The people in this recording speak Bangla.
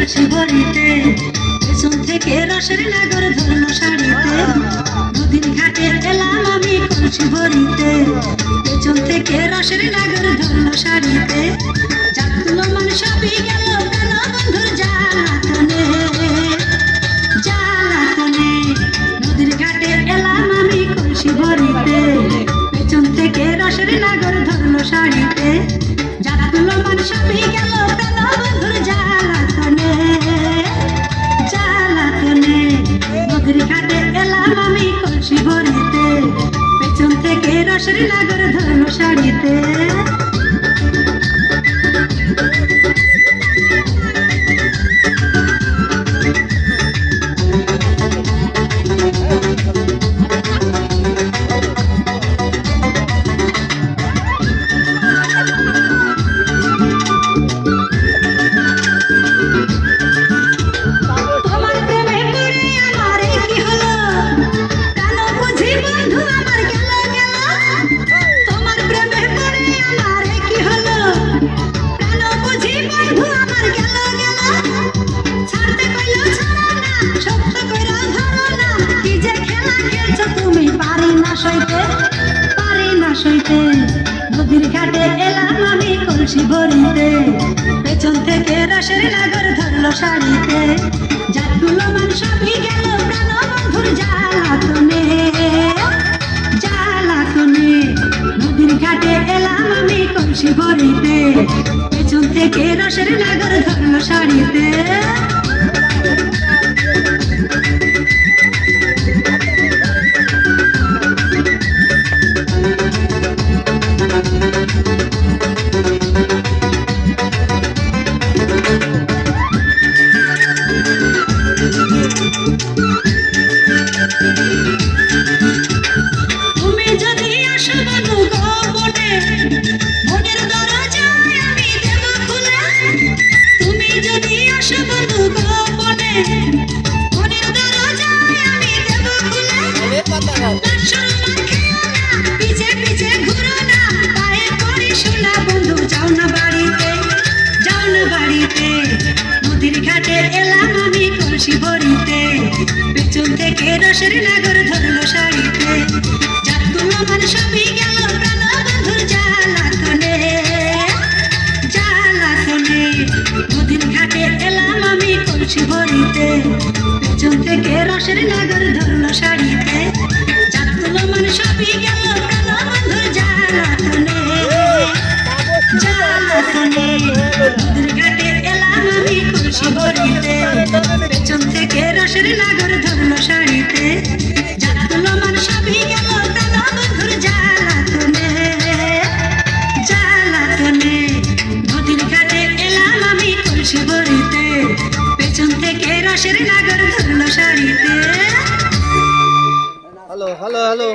কলসি ভরিতে, পেছন থেকে রসের নাগর ধরলো শাড়িতে। নদীর ঘাটে এলাম আমি কলসি ভরিতে, পেছন থেকে রসের নাগর ধরলো শাড়িতে। যাত্রীলো মান সবই গেল প্রাণ বন্ধুর জ্বালাতনে, জ্বালাতনে। নদীর ঘাটে এলাম আমি কলসি ভরিতে, পেছন থেকে রসের নাগর ধরলো শাড়িতে। যাত্রীলো মান সবই গেল প্রাণ বন্ধুর জ্বালাতনে, জ্বালাতনে। নদীর ঘাটে এলাম আমি কলসি ভরিতে, পেছন থেকে রসের নাগর ধরলো শাড়িতে। নদীর ঘাটে এলাম আমি কলসি ভরিতে, পেছন থেকে রসের নাগর ধরলো শাড়িতে। যাত্রীলো মান সবই গেল প্রাণ বন্ধুর জ্বালাতনে, জ্বালাতনে। নদীর ঘাটে এলাম আমি কলসি ভরিতে, পেছন থেকে রসের নাগর ধরলো শাড়িতে। তুমি যদি আসো বন্ধু গোপনে, মনের দরজায় আমি দেব খুলে। তুমি যদি আসো বন্ধু গোপনে, মনের দরজায় আমি দেব খুলে। পিছে পিছে ঘুরো না, পায়ে পড়ি শোনা বন্ধু, যাও না বাড়িতে, যাও না বাড়িতে। নদীর ঘাটে এলাম আমি কলসি ভরিতে, পেছন থেকে রসের নাগর ধরলো শাড়িতে। যাত্রীলো মান সবই গেল প্রাণ বন্ধুর জ্বালাতনে, জ্বালাতনে। নদীর ঘাটে এলাম আমি কলসি ভরিতে, পেছন থেকে রসের নাগর ধরলো শাড়িতে। যাত্রীলো মান সবই গেল প্রাণ বন্ধুর জ্বালাতনে, জ্বালাতনে। নদীর ঘাটে এলাম আমি কলসি ভরিতে, পেছন থেকে রসের নাগর ধরলো শাড়িতে। যাত্রীলো মান সবই গেল প্রাণ বন্ধুর জ্বালাতনে, জ্বালাতনে। নদীর ঘাটে এলাম আমি কলসি ভরিতে, পেছন থেকে রসের নাগর ধরলো শাড়িতে। Hello hello hello.